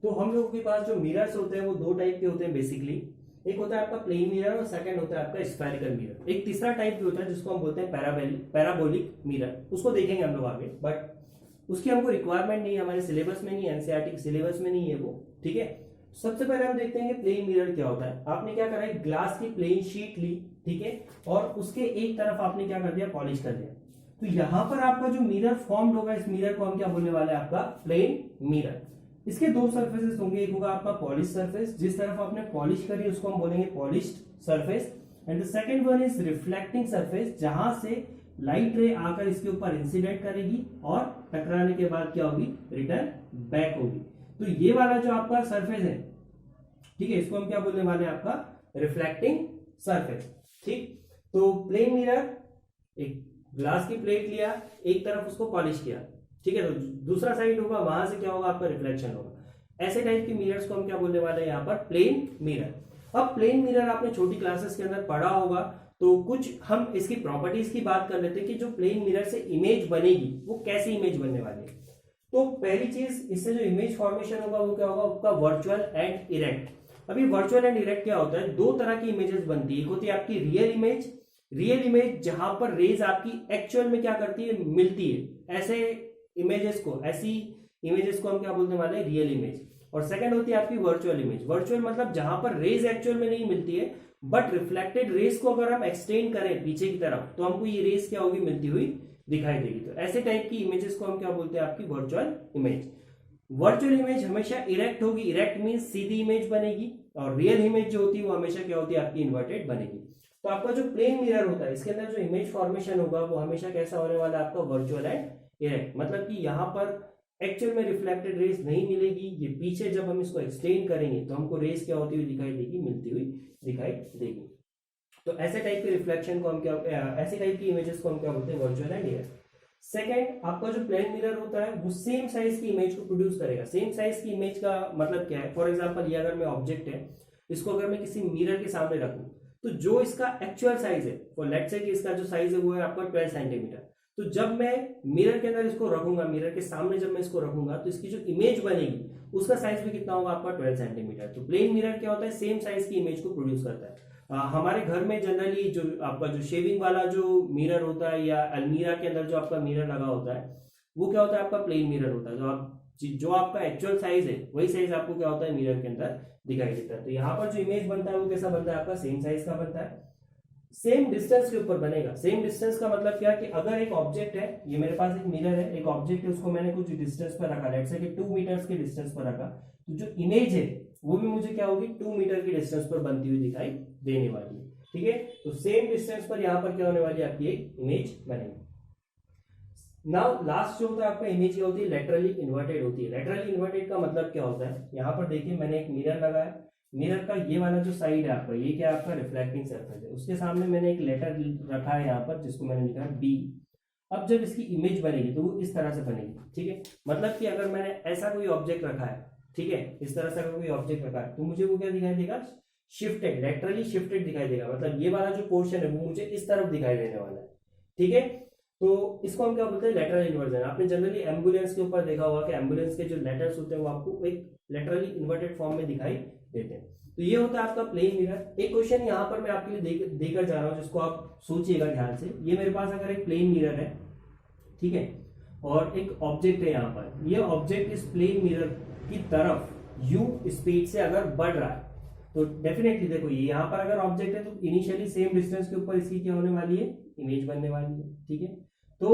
तो हम लोगों के पास जो मिरर्स होते हैं वो दो टाइप के होते हैं बेसिकली। एक होता है आपका प्लेन मिरर और सेकंड होता है आपका स्फेरिकल मिरर। एक तीसरा टाइप भी होता है जिसको हम बोलते हैं पैराबोलिक मिरर, उसको देखेंगे हम लोग आगे, बट उसकी हमको रिक्वायरमेंट नहीं है, हमारे सिलेबस में नहीं है, एनसीईआरटी के सिलेबस में नहीं है वो, ठीक है। सबसे पहले हम देखते हैं कि प्लेन मिरर क्या होता है। आपने क्या करा है, ग्लास की प्लेन शीट ली, ठीक है, और उसके एक तरफ आपने क्या कर दिया, पॉलिश कर दिया। तो यहां पर आपका जो मिरर फॉर्म्ड होगा, इस मिरर को हम क्या बोलने वाले हैं, आपका प्लेन मिरर। इसके दो सरफेसेस होंगे, एक होगा आपका पॉलिश सरफेस, जिस तरफ आपने पॉलिश करी उसको हम बोलेंगे polished surface, and the second one is reflecting surface, जहां से लाइट रे आकर इसके ऊपर इंसिडेंट करेगी और टकराने के बाद क्या होगी, रिटर्न बैक होगी। तो ये वाला जो आपका सरफेस है, ठीक है, इसको हम क्या बोलने वाले हैं, आपका रिफ्लेक्टिंग सरफेस, ठीक। तो प्लेन मिरर, एक ग्लास की प्लेट लिया, एक तरफ उसको पॉलिश किया, ठीक है, तो दूसरा साइड होगा, वहां से क्या होगा, आपका रिफ्लेक्शन होगा। ऐसे टाइप की मिरर्स को हम क्या बोलने वाले हैं, यहाँ पर प्लेन मिरर। अब प्लेन मिरर आपने छोटी क्लासेस के अंदर पढ़ा होगा, तो कुछ हम इसकी प्रॉपर्टीज की बात कर लेते हैं कि जो प्लेन मिरर से इमेज बनेगी वो कैसी इमेज बनने वाली है। तो पहली चीज, इससे जो इमेज फॉर्मेशन होगा वो क्या होगा, आपका वर्चुअल एंड इरेक्ट। अभी वर्चुअल एंड इरेक्ट क्या होता है, दो तरह की इमेजेस बनती है। एक होती है आपकी रियल इमेज जहां पर रेज आपकी एक्चुअल में क्या करती है, मिलती है। ऐसी इमेजेस को हम क्या बोलने वाले हैं, रियल इमेज। और सेकंड होती है आपकी वर्चुअल इमेज। वर्चुअल मतलब जहां पर रेज एक्चुअल में नहीं मिलती है, बट रिफ्लेक्टेड रेज को अगर हम एक्सटेंड करें पीछे की तरफ तो हमको ये रेज क्या होगी, मिलती हुई दिखाई देगी। तो ऐसे टाइप की इमेजेस को हम क्या बोलते हैं, आपकी वर्चुअल इमेज। वर्चुअल इमेज हमेशा इरेक्ट होगी, इरेक्ट मीन सीधी इमेज बनेगी, और रियल इमेज जो होती है वो हमेशा क्या होती है, आपकी इन्वर्टेड बनेगी। तो आपका जो प्लेन मिरर होता है, इसके अंदर जो इमेज फॉर्मेशन होगा वो हमेशा कैसा होने वाला है, आपका वर्चुअल एंड इरेक्ट। मतलब कि यहाँ पर एक्चुअल में रिफ्लेक्टेड रेस नहीं मिलेगी, ये पीछे जब हम इसको एक्सटेंड करेंगे तो हमको रेस क्या होती हुई दिखाई देगी, मिलती हुई दिखाई देगी। तो ऐसे टाइप के रिफ्लेक्शन को हम क्या, ऐसे टाइप की इमेजेस को हम क्या बोलते हैं, वर्चुअल एंड इरेक्ट। सेकेंड, आपका जो प्लेन मिरर होता है वो सेम साइज की इमेज को प्रोड्यूस करेगा। सेम साइज की इमेज का मतलब क्या है, फॉर एग्जांपल ये अगर मैं ऑब्जेक्ट है, इसको अगर मैं किसी मिरर के सामने रखूं, तो जो इसका एक्चुअल साइज है, फॉर लेट्स से कि इसका जो साइज है वो है आपका 12 सेंटीमीटर। तो जब मैं मिरर के अंदर इसको रखूंगा, मिरर के सामने जब मैं इसको रखूंगा, तो इसकी जो इमेज बनेगी उसका साइज भी कितना होगा, आपका 12 सेंटीमीटर। तो प्लेन मिरर क्या होता है, सेम साइज की इमेज को प्रोड्यूस करता है। हमारे घर में जनरली जो आपका जो शेविंग वाला जो मिरर होता है, या अलमीरा के अंदर जो आपका मिरर लगा होता है, वो क्या होता है, आपका प्लेन मिरर होता है। जो आपका एक्चुअल साइज है वही साइज आपको क्या होता है, मिरर के अंदर दिखाई देता है। तो यहाँ पर जो इमेज बनता है वो कैसा बनता है, आपका सेम साइज का बनता है, सेम डिस्टेंस के ऊपर बनेगा। सेम डिस्टेंस का मतलब क्या, कि अगर एक ऑब्जेक्ट है, ये मेरे पास एक मिरर है, एक ऑब्जेक्ट है, उसको मैंने कुछ डिस्टेंस पर रखा, लेट्स से कि 2 मीटर्स के डिस्टेंस पर रखा, तो जो इमेज है वो भी मुझे क्या होगी, 2 मीटर की डिस्टेंस पर बनती हुई दिखाई देने वाली है, ठीक है। तो सेम डिस्टेंस पर यहाँ पर क्या होने वाली है, आपकी एक इमेज बनेगी। नाउ लास्ट जो होता है आपका इमेज क्या होती है, लेटरली इन्वर्टेड होती है। लेटरली इन्वर्टेड का मतलब क्या होता है, यहाँ पर देखिए मैंने एक मिरर लगाया, मिरर का ये वाला जो साइड है आपका, ये क्या है, आपका रिफ्लेक्टिंग सरफेस है, उसके सामने मैंने एक लेटर रखा है यहाँ पर, जिसको मैंने लिखा है बी। अब जब इसकी इमेज बनेगी तो वो इस तरह से बनेगी, ठीक है। मतलब कि अगर मैंने ऐसा कोई ऑब्जेक्ट रखा है, ठीक है, इस तरह से अगर कोई ऑब्जेक्ट रखा है, तो मुझे वो क्या दिखाई देगा, शिफ्टेड, लेटरली शिफ्टेड दिखाई देगा। मतलब ये वाला जो पोर्शन है वो मुझे इस तरफ दिखाई देने वाला है, ठीक है। तो इसको हम क्या बोलते हैं, लेटरल इन्वर्जन। आपने जनरली एम्बुलेंस के ऊपर देखा होगा कि एम्बुलेंस के जो लेटर्स होते हैं वो आपको एक लेटरली इन्वर्टेड फॉर्म में दिखाई देते हैं। तो ये होता है आपका प्लेन मिरर। एक क्वेश्चन यहाँ पर मैं आपके लिए देकर जा रहा हूँ, जिसको आप सोचिएगा ध्यान से। ये मेरे पास अगर एक प्लेन मिरर है, ठीक है, और एक ऑब्जेक्ट है यहाँ पर, ये ऑब्जेक्ट इस प्लेन मिरर की तरफ u स्पीड से अगर बढ़ रहा है, तो डेफिनेटली देखो ये यहाँ पर अगर ऑब्जेक्ट है तो इनिशियली सेम डिस्टेंस के ऊपर इसकी क्या होने वाली है, इमेज बनने वाली है, ठीक है। तो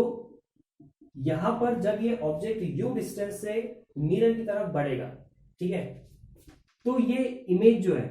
यहां पर जब ये ऑब्जेक्ट u डिस्टेंस से मिरर की तरफ बढ़ेगा, ठीक है, तो ये इमेज जो है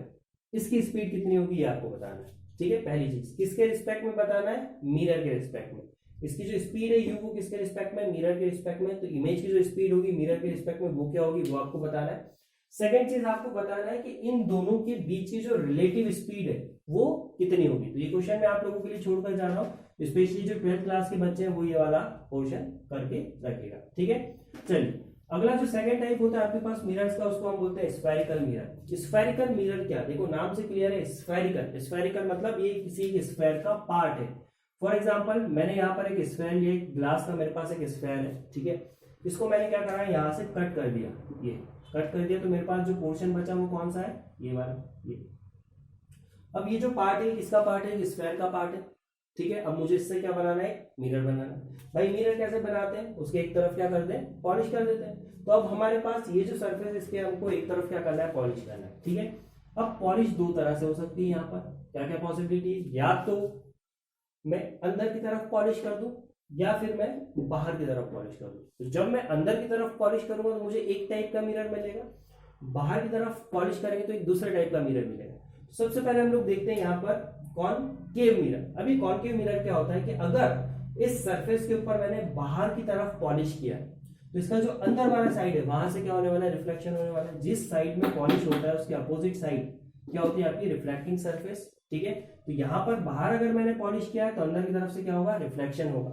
इसकी स्पीड कितनी होगी ये आपको बताना है, ठीक है। पहली चीज किसके रिस्पेक्ट में बताना है, मिरर के रिस्पेक्ट में। इसकी जो स्पीड है u को किसके रिस्पेक्ट में, मिरर के रिस्पेक्ट में। तो इमेज की जो स्पीड होगी मिरर के रिस्पेक्ट में वो क्या होगी, वो आपको बताना है। सेकेंड चीज आपको बताना है कि इन दोनों के बीच की जो रिलेटिव स्पीड है वो कितनी होगी। तो ये क्वेश्चन मैं आप लोगों के लिए छोड़कर जा रहा हूँ, स्पेशली जो 12th क्लास के बच्चे हैं वो ये वाला पोर्शन करके रखेगा, ठीक है। चलिए अगला जो सेकंड टाइप होता है आपके पास मिरर्स का, उसको हम बोलते हैं स्फेरिकल मिरर। स्फेरिकल मिरर क्या, देखो नाम से क्लियर है, स्फेरिकल। स्फेरिकल मतलब ये किसी स्फेयर का पार्ट है। फॉर एग्जाम्पल मैंने यहाँ पर एक स्फेयर लिया, ग्लास का मेरे पास एक स्फेयर है, ठीक है। इसको मैंने क्या करा, यहाँ से कट कर दिया, ये कट कर दिया, तो मेरे पास जो पोर्शन बचा वो कौन सा है, ये वाला, ये। अब ये जो पार्ट है किसका पार्ट है, स्फेयर का पार्ट है, ठीक है। अब मुझे इससे क्या बनाना है, मिरर बनाना है। भाई मिरर कैसे बनाते हैं, उसके एक तरफ क्या करते हैं, पॉलिश कर देते हैं। तो अब हमारे पास ये जो सरफेस, इसके हमको एक तरफ क्या करना है, पॉलिश करना है, ठीक है। अब पॉलिश दो तरह से हो सकती है, यहाँ पर क्या क्या पॉसिबिलिटी है, या तो मैं अंदर की तरफ पॉलिश कर दूं या फिर मैं बाहर की तरफ पॉलिश कर दूं। तो जब मैं अंदर की तरफ पॉलिश करूंगा तो मुझे एक टाइप का मिरर मिलेगा, बाहर की तरफ पॉलिश करेंगे तो एक दूसरे टाइप का मिरर मिलेगा। सबसे पहले हम लोग देखते हैं यहाँ पर कॉनकेव मिरर। अभी कॉनकेव मिरर क्या होता है कि अगर इस सरफेस के ऊपर मैंने बाहर की तरफ पॉलिश किया तो इसका जो अंदर वाला साइड है वहां से क्या होने वाला है, रिफ्लेक्शन होने वाला है। जिस साइड में पॉलिश होता है उसके अपोजिट साइड क्या होती है, आपकी रिफ्लेक्टिंग सरफेस, ठीक है। तो यहाँ पर बाहर अगर मैंने पॉलिश किया है तो अंदर की तरफ से क्या होगा, रिफ्लेक्शन होगा।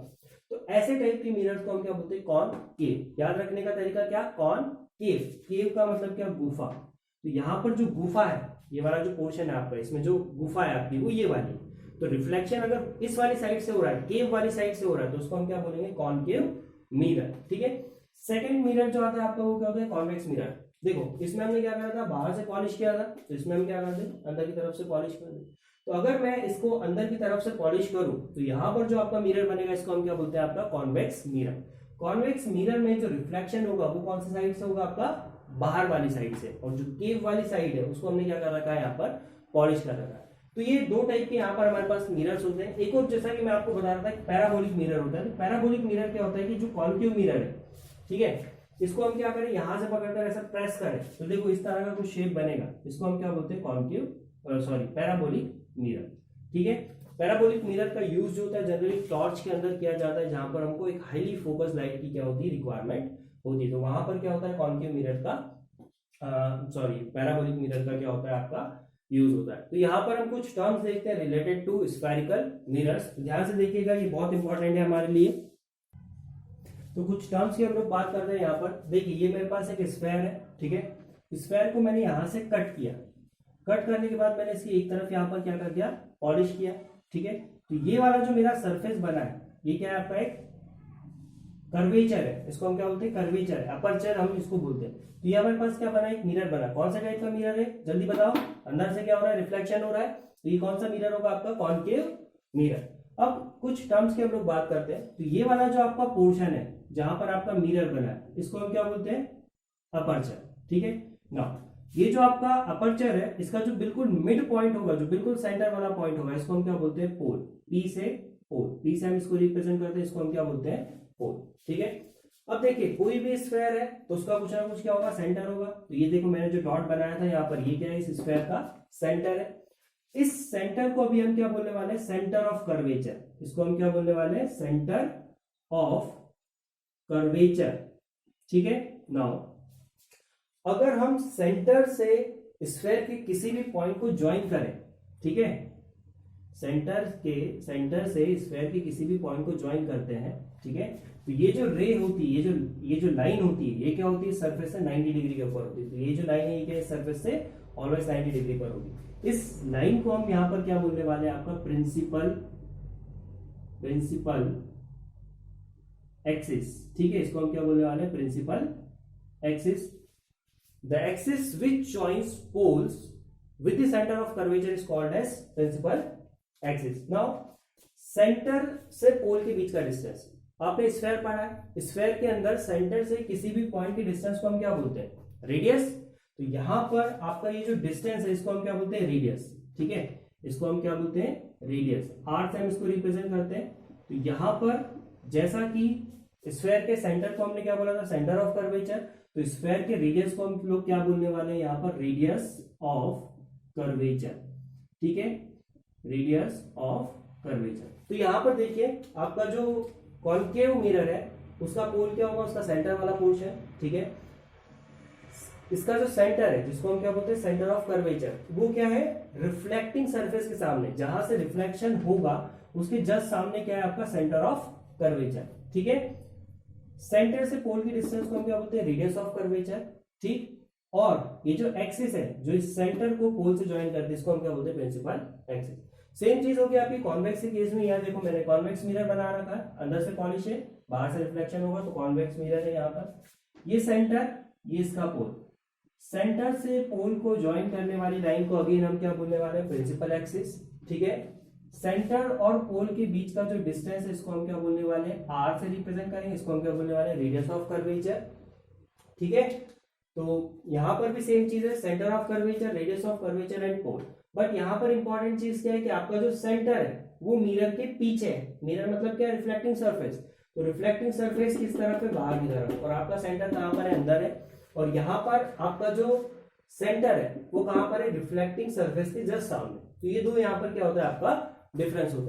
तो ऐसे टाइप की मिरर्स को हम क्या बोलते हैं, कॉनकेव। याद रखने का तरीका क्या, कॉनकेव, केव का मतलब क्या, गुफा। तो यहाँ पर जो गुफा है, ये वाला जो पोर्शन है आपका, इसमें जो गुफा है आपकी वो ये वाली। तो रिफ्लेक्शन अगर इस वाली साइड से हो रहा है, केव वाली साइड से हो रहा है, तो उसको हम क्या बोलेंगे, कॉनकेव मिरर, ठीक है। सेकंड मिरर जो आता है आपका वो क्या होता है, कॉन्वेक्स मिरर। देखो इसमें हमने क्या करा था, बाहर से पॉलिश किया था, तो इसमें हम क्या करते हैं, अंदर की तरफ से पॉलिश कर दें। तो अगर मैं इसको अंदर की तरफ से पॉलिश करूं तो यहाँ पर जो आपका मिरर बनेगा इसको हम क्या बोलते हैं, आपका कॉन्वेक्स मिरर। कॉन्वेक्स मिरर में जो रिफ्लेक्शन होगा वो कौन सी साइड से होगा, आपका बाहर वाली साइड से। और जो केव वाली साइड है उसको हमने क्या कर रखा है, यहाँ पर पॉलिश कर रखा है। तो ये दो टाइप के यहाँ पर हमारे पास मिरर्स होते हैं। एक और जैसा कि मैं आपको बता रहा था पैराबोलिक मिरर होता है। तो पैराबोलिक मिरर क्या होता है कि जो कॉनकेव मिरर है, ठीक है, इसको हम क्या करें, यहां से पकड़कर ऐसा प्रेस करें तो देखो इस तरह का कुछ शेप बनेगा। इसको हम क्या बोलते हैं, कॉनकेव सॉरी पैराबोलिक मिरर, ठीक है। पैराबोलिक मिरर का यूज जो होता है जनरली टॉर्च के अंदर किया जाता है, जहां पर हमको एक हाईली फोकस लाइट की क्या होती है, रिक्वायरमेंट होती है। तो वहां पर क्या होता है, कॉनकेव मिरर का पैराबोलिक मिरर का क्या होता है, आपका यूज होता है। तो यहाँ पर हम कुछ टर्म्स देखते हैं रिलेटेड टू स्फेरिकल मिरर्स। ध्यान से देखिएगा, ये बहुत इंपॉर्टेंट है हमारे लिए। तो कुछ टर्म्स की हम लोग बात करते हैं यहाँ पर। देखिए ये मेरे पास एक स्फेयर है, ठीक है। स्फेयर को मैंने यहाँ से कट किया, कट करने के बाद मैंने इसकी एक तरफ यहाँ पर क्या कर दिया, पॉलिश किया, ठीक है। तो ये वाला जो मेरा सरफेस बना है ये क्या है, आपका एक कर्वेचर है। इसको हम क्या बोलते हैं, कर्वेचर है, अपर्चर हम इसको बोलते हैं। तो ये हमारे पास क्या बना, एक मिरर बना। कौन सा टाइप का मिरर है, जल्दी बताओ, अंदर से क्या हो रहा है, रिफ्लेक्शन हो रहा है। तो ये कौन सा मिरर होगा, आपका कॉनकेव मिरर। अब कुछ टर्म्स की हम लोग बात करते हैं। तो ये वाला जो आपका पोर्शन है जहां पर आपका मिरर बना है इसको हम क्या बोलते हैं, अपर्चर, ठीक है ना। ये जो आपका अपर्चर है इसका जो बिल्कुल मिड पॉइंट होगा, जो बिल्कुल सेंटर वाला पॉइंट होगा, इसको हम क्या बोलते हैं, पोल। पी से पोल, पी से हम इसको रिप्रेजेंट करते हैं, इसको हम क्या बोलते हैं, पोल, ठीक है। अब देखिए कोई भी स्फेयर है तो उसका कुछ ना कुछ क्या होगा, सेंटर होगा। तो ये देखो मैंने जो डॉट बनाया था यहाँ पर, ये क्या है, इस स्फेयर का सेंटर है। इस सेंटर को अभी हम क्या बोलने वाले हैं, सेंटर ऑफ कर्वेचर। इसको हम क्या बोलने वाले हैं, सेंटर ऑफ कर्वेचर, ठीक है। नाउ अगर हम सेंटर से स्फेयर के किसी भी पॉइंट को ज्वाइन करें, ठीक है, सेंटर से स्फेयर के किसी भी पॉइंट को ज्वाइन करते हैं, ठीक है। तो ये जो रे होती है, ये जो लाइन होती है, ये क्या होती है, सरफेस से 90 डिग्री के ऊपर होती है। तो ये जो लाइन है ये क्या है, सरफेस से ऑलवेज 90 डिग्री पर होगी। इस लाइन को हम यहां पर क्या बोलने वाले हैं, आपका प्रिंसिपल एक्सिस, ठीक है। इसको हम क्या बोलने वाले हैं, principal axis. The axis which joins poles with the centre of curvature is called as principal axis. Now centre से पोल के बीच का डिस्टेंस, आपने स्फेयर पढ़ा है, स्फेयर के अंदर सेंटर से किसी भी पॉइंट के डिस्टेंस को हम क्या बोलते हैं, रेडियस। तो यहां पर आपका ये जो डिस्टेंस है इसको हम क्या बोलते हैं, रेडियस, ठीक है। इसको हम क्या बोलते हैं, रेडियस। आर से हम इसको रिप्रेजेंट करते हैं। तो यहां पर जैसा कि स्फेयर के सेंटर को हमने क्या बोला था, सेंटर ऑफ कर्वेचर, तो स्फेयर के रेडियस को हम लोग क्या बोलने वाले हैं, यहाँ पर रेडियस ऑफ कर्वेचर, ठीक है, रेडियस ऑफ कर्वेचर। तो यहां पर देखिए आपका जो कॉनकेव मिरर है उसका पोल क्या होगा, उसका सेंटर वाला पोर्शन, ठीक है। इसका जो सेंटर है जिसको हम क्या बोलते हैं, सेंटर ऑफ कर्वेचर, वो क्या है, रिफ्लेक्टिंग सरफेस के सामने, जहां से रिफ्लेक्शन होगा उसके जस्ट सामने क्या है, आपका सेंटर ऑफ कर्वेचर, ठीक है। सेंटर से पोल की डिस्टेंस को हम क्या बोलते हैं, रेडियस ऑफ कर्वेचर, ठीक। और ये जो एक्सिस है जो इस सेंटर को पोल से ज्वाइन करती है इसको हम क्या बोलते हैं, प्रिंसिपल एक्सिस। सेम चीज होगी आपकी कॉन्वेक्स के केस में। यहाँ देखो मैंने कॉन्वेक्स मिरर बना रखा है, अंदर से पॉलिश है, बाहर से रिफ्लेक्शन होगा तो कॉन्वेक्स मिरर है यहाँ पर। ये सेंटर, ये इसका पोल, सेंटर से पोल को ज्वाइन करने वाली लाइन को अगेन हम क्या बोलने वाले हैं, प्रिंसिपल एक्सिस। ठीक है, सेंटर और पोल के बीच का जो डिस्टेंस है इसको हम क्या बोलने वाले हैं, आर से रिप्रेजेंट करेंगे, इसको हम क्या बोलने वाले हैं, रेडियस ऑफ कर्वेचर। ठीक है, तो यहां पर भी सेम चीज है, centre of curvature, radius of curvature and pole. But यहां पर इंपॉर्टेंट चीज क्या है कि आपका जो सेंटर है वो मिरर के पीछे है। मिरर मतलब क्या है, रिफ्लेक्टिंग सरफेस। तो रिफ्लेक्टिंग सरफेस किस तरफ है, बाहर की तरफ, और आपका सेंटर कहां पर है, अंदर है। और यहाँ पर आपका जो सेंटर है वो कहां पर है, रिफ्लेक्टिंग सरफेस के जस्ट सामने। तो ये दो यहाँ पर क्या होता है, आपका डिफरेंस होता है।